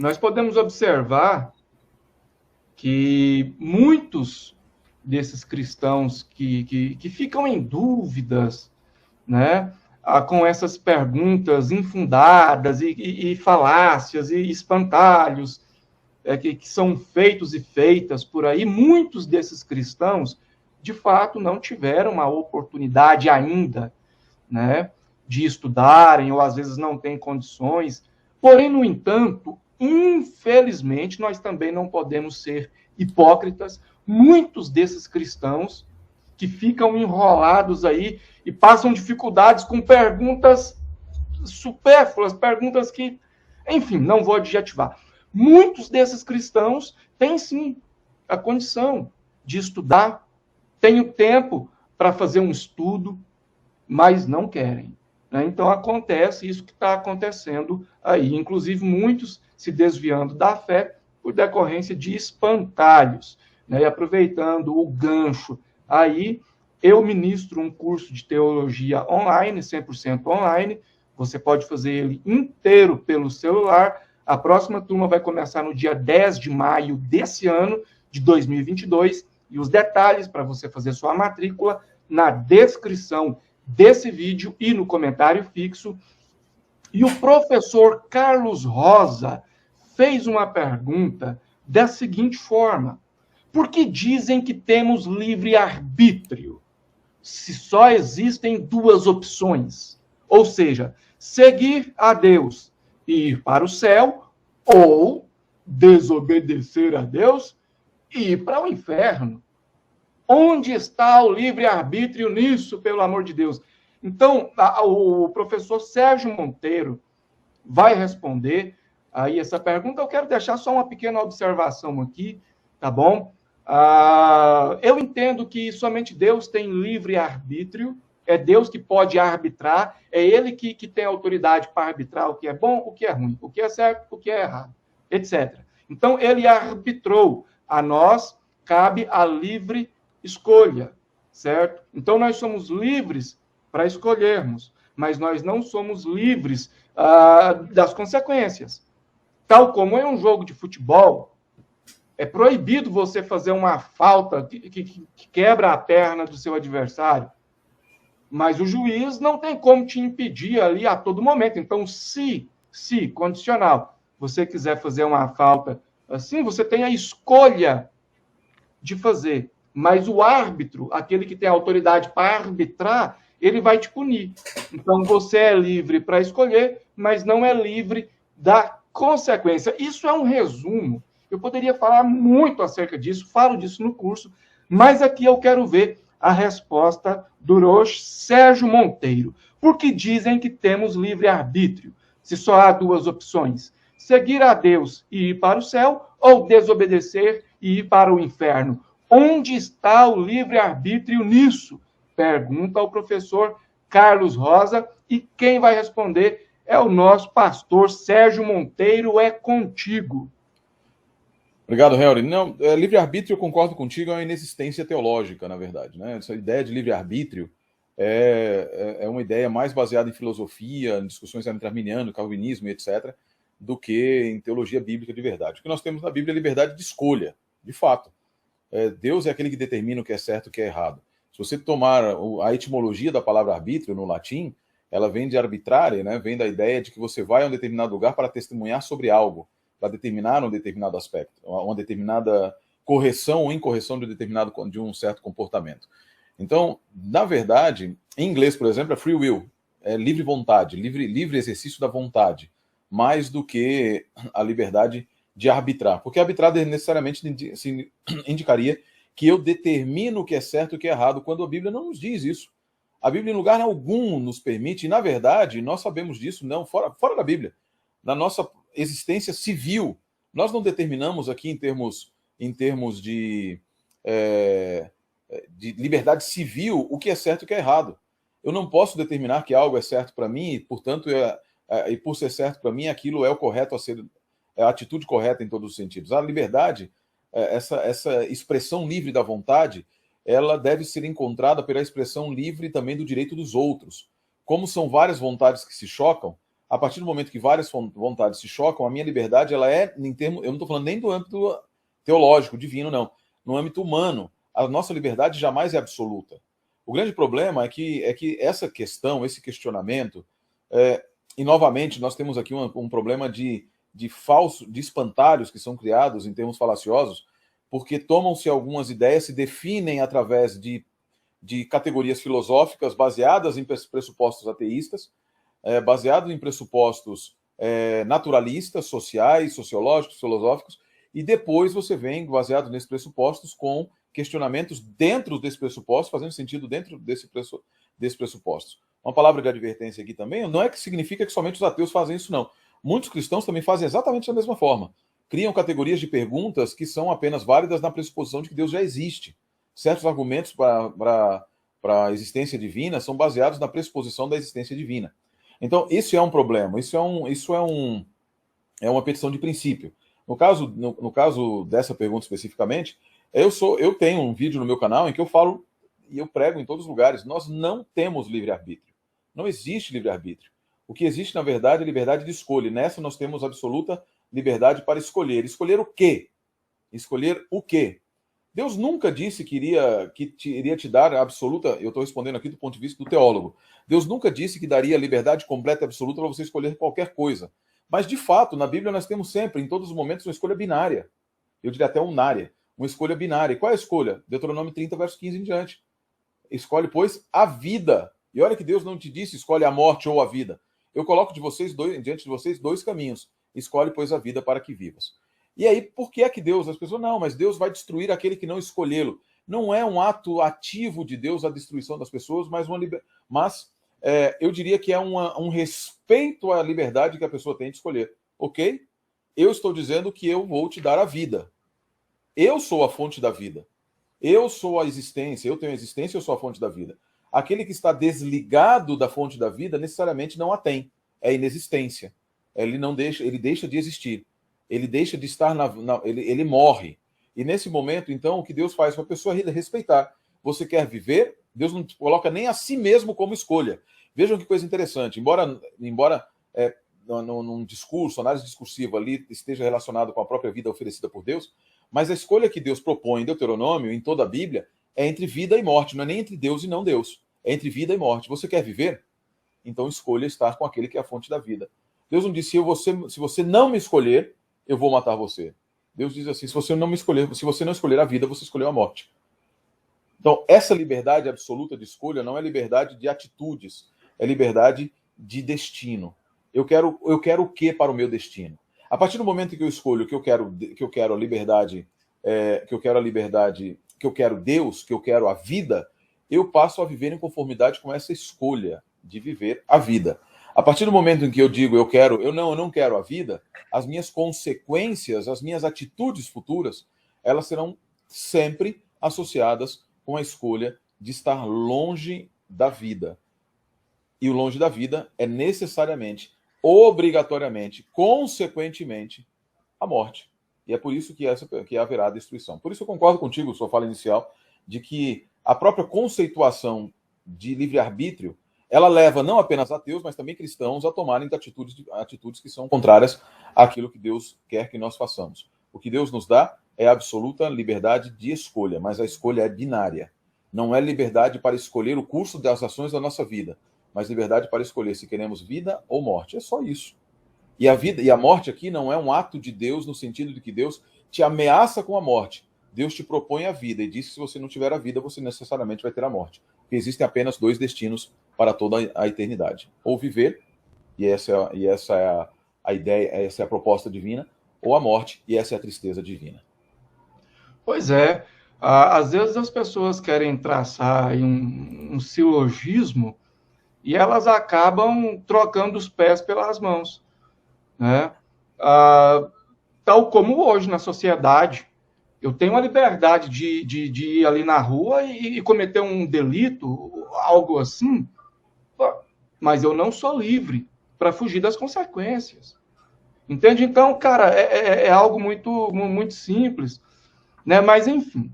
nós podemos observar que muitos desses cristãos que ficam em dúvidas, né, com essas perguntas infundadas e falácias e espantalhos que são feitos e feitas por aí, muitos desses cristãos, de fato, não tiveram uma oportunidade ainda, né, de estudarem, ou às vezes não têm condições. Porém, no entanto, infelizmente, nós também não podemos ser hipócritas. Muitos desses cristãos que ficam enrolados aí e passam dificuldades com perguntas supérfluas, perguntas que, enfim, não vou adjetivar. Muitos desses cristãos têm sim a condição de estudar, têm o tempo para fazer um estudo, mas não querem. Né? Então acontece isso que está acontecendo aí, inclusive muitos se desviando da fé por decorrência de espantalhos. Né? E aproveitando o gancho aí, eu ministro um curso de teologia online, 100% online. Você pode fazer ele inteiro pelo celular. A próxima turma vai começar no dia 10 de maio desse ano, de 2022, e os detalhes para você fazer sua matrícula na descrição desse vídeo e no comentário fixo. E o professor Carlos Rosa fez uma pergunta da seguinte forma: por que dizem que temos livre-arbítrio, se só existem duas opções? Ou seja, seguir a Deus e ir para o céu, ou desobedecer a Deus e ir para o inferno. Onde está o livre-arbítrio nisso, pelo amor de Deus? Então, o professor Sérgio Monteiro vai responder aí essa pergunta. Eu quero deixar só uma pequena observação aqui, tá bom? Eu entendo que somente Deus tem livre-arbítrio, é Deus que pode arbitrar, é Ele que tem autoridade para arbitrar o que é bom, o que é ruim, o que é certo, o que é errado, etc. Então, Ele arbitrou. A nós cabe a livre escolha, certo? Então, nós somos livres para escolhermos, mas nós não somos livres das consequências. Tal como é um jogo de futebol, é proibido você fazer uma falta que quebra a perna do seu adversário, mas o juiz não tem como te impedir ali a todo momento. Então, se condicional, você quiser fazer uma falta assim, você tem a escolha de fazer, mas o árbitro, aquele que tem autoridade para arbitrar, ele vai te punir. Então, você é livre para escolher, mas não é livre da consequência. Isso é um resumo. Eu poderia falar muito acerca disso, falo disso no curso, mas aqui eu quero ver a resposta do Roche Sérgio Monteiro. Por que dizem que temos livre-arbítrio, se só há duas opções? Seguir a Deus e ir para o céu, ou desobedecer e ir para o inferno? Onde está o livre-arbítrio nisso? Pergunta ao professor Carlos Rosa, e quem vai responder é o nosso pastor Sérgio Monteiro. É contigo. Obrigado, Helry. Não, livre-arbítrio, eu concordo contigo, é uma inexistência teológica, na verdade. Né? Essa ideia de livre-arbítrio é uma ideia mais baseada em filosofia, em discussões entre arminiano, calvinismo e etc., do que em teologia bíblica de verdade. O que nós temos na Bíblia é liberdade de escolha, de fato. Deus é aquele que determina o que é certo e o que é errado. Se você tomar a etimologia da palavra arbítrio no latim, ela vem de arbitrare, né? Vem da ideia de que você vai a um determinado lugar para testemunhar sobre algo, para determinar um determinado aspecto, uma determinada correção ou incorreção de um certo comportamento. Então, na verdade, em inglês, por exemplo, é free will, é livre vontade, livre exercício da vontade, mais do que a liberdade de arbitrar. Porque arbitrar necessariamente indicaria que eu determino o que é certo e o que é errado, quando a Bíblia não nos diz isso. A Bíblia, em lugar algum, nos permite, e na verdade, nós sabemos disso, não fora da Bíblia, na nossa existência civil, nós não determinamos aqui em termos de liberdade civil o que é certo e o que é errado. Eu não posso determinar que algo é certo para mim, e, portanto, e por ser certo para mim, aquilo é o correto a ser, é a atitude correta em todos os sentidos. A liberdade, essa expressão livre da vontade, ela deve ser encontrada pela expressão livre também do direito dos outros. Como são várias vontades que se chocam, a partir do momento que várias vontades se chocam, a minha liberdade, ela é, em termos, eu não estou falando nem do âmbito teológico, divino, não. No âmbito humano, a nossa liberdade jamais é absoluta. O grande problema é que essa questão, esse questionamento, e novamente nós temos aqui um problema de espantalhos que são criados em termos falaciosos, porque tomam-se algumas ideias, se definem através de categorias filosóficas baseadas em pressupostos ateístas, baseados em pressupostos naturalistas, sociais, sociológicos, filosóficos, e depois você vem, baseado nesses pressupostos, com questionamentos dentro desses pressupostos, fazendo sentido dentro desses pressupostos. Uma palavra de advertência aqui também, não é que significa que somente os ateus fazem isso, não. Muitos cristãos também fazem exatamente da mesma forma. Criam categorias de perguntas que são apenas válidas na pressuposição de que Deus já existe. Certos argumentos para a existência divina são baseados na pressuposição da existência divina. Então, isso é um problema, isso é uma petição de princípio. No caso dessa pergunta especificamente, eu tenho um vídeo no meu canal em que eu falo, e eu prego em todos os lugares, nós não temos livre-arbítrio. Não existe livre-arbítrio. O que existe, na verdade, é liberdade de escolha. E nessa nós temos absoluta liberdade para escolher. Escolher o quê? Escolher o quê? Deus nunca disse que iria te dar a absoluta... Eu estou respondendo aqui do ponto de vista do teólogo. Deus nunca disse que daria liberdade completa e absoluta para você escolher qualquer coisa. Mas, de fato, na Bíblia nós temos sempre, em todos os momentos, uma escolha binária. Eu diria até unária. Uma escolha binária. E qual é a escolha? Deuteronômio 30, verso 15 em diante. Escolhe, pois, a vida. E olha que Deus não te disse escolhe a morte ou a vida. Eu coloco diante de vocês dois caminhos. Escolhe, pois, a vida para que vivas. E aí, por que é que Deus? As pessoas, não, mas Deus vai destruir aquele que não escolhê-lo. Não é um ato ativo de Deus a destruição das pessoas, mas eu diria que é um respeito à liberdade que a pessoa tem de escolher. Ok? Eu estou dizendo que eu vou te dar a vida. Eu sou a fonte da vida. Eu sou a existência, eu tenho a existência, eu sou a fonte da vida. Aquele que está desligado da fonte da vida necessariamente não a tem. É inexistência. Ele deixa de existir. Ele deixa de estar ele morre. E nesse momento, então, o que Deus faz para a pessoa é respeitar. Você quer viver? Deus não coloca nem a si mesmo como escolha. Vejam que coisa interessante. Embora num discurso, análise discursiva ali esteja relacionado com a própria vida oferecida por Deus, mas a escolha que Deus propõe em Deuteronômio, em toda a Bíblia, é entre vida e morte. Não é nem entre Deus e não Deus. É entre vida e morte. Você quer viver? Então escolha estar com aquele que é a fonte da vida. Deus não disse, se você não me escolher, eu vou matar você. Deus diz assim, se você não escolher a vida, você escolheu a morte. Então, essa liberdade absoluta de escolha não é liberdade de atitudes, é liberdade de destino. Eu quero o que para o meu destino? A partir do momento em que eu escolho que eu quero a liberdade, que eu quero Deus, que eu quero a vida, eu passo a viver em conformidade com essa escolha de viver a vida. A partir do momento em que eu digo eu não quero a vida, as minhas consequências, as minhas atitudes futuras, elas serão sempre associadas com a escolha de estar longe da vida. E o longe da vida é necessariamente, obrigatoriamente, consequentemente, a morte. E é por isso que haverá destruição. Por isso eu concordo contigo, sua fala inicial, de que a própria conceituação de livre-arbítrio ela leva não apenas ateus, mas também cristãos a tomarem atitudes que são contrárias àquilo que Deus quer que nós façamos. O que Deus nos dá é absoluta liberdade de escolha, mas a escolha é binária. Não é liberdade para escolher o curso das ações da nossa vida, mas liberdade para escolher se queremos vida ou morte. É só isso. E a vida e a morte aqui não é um ato de Deus no sentido de que Deus te ameaça com a morte. Deus te propõe a vida e diz que se você não tiver a vida, você necessariamente vai ter a morte. Porque existem apenas dois destinos para toda a eternidade. Ou viver, e essa é a ideia, essa é a proposta divina, ou a morte, e essa é a tristeza divina. Pois é. Às vezes as pessoas querem traçar aí um silogismo e elas acabam trocando os pés pelas mãos, né? Tal como hoje na sociedade. Eu tenho a liberdade de ir ali na rua e cometer um delito, algo assim, mas eu não sou livre para fugir das consequências. Entende? Então, cara, é algo muito simples, né? Mas, enfim,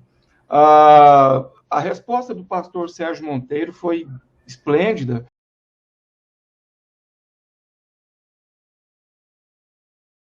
a resposta do pastor Sérgio Monteiro foi esplêndida.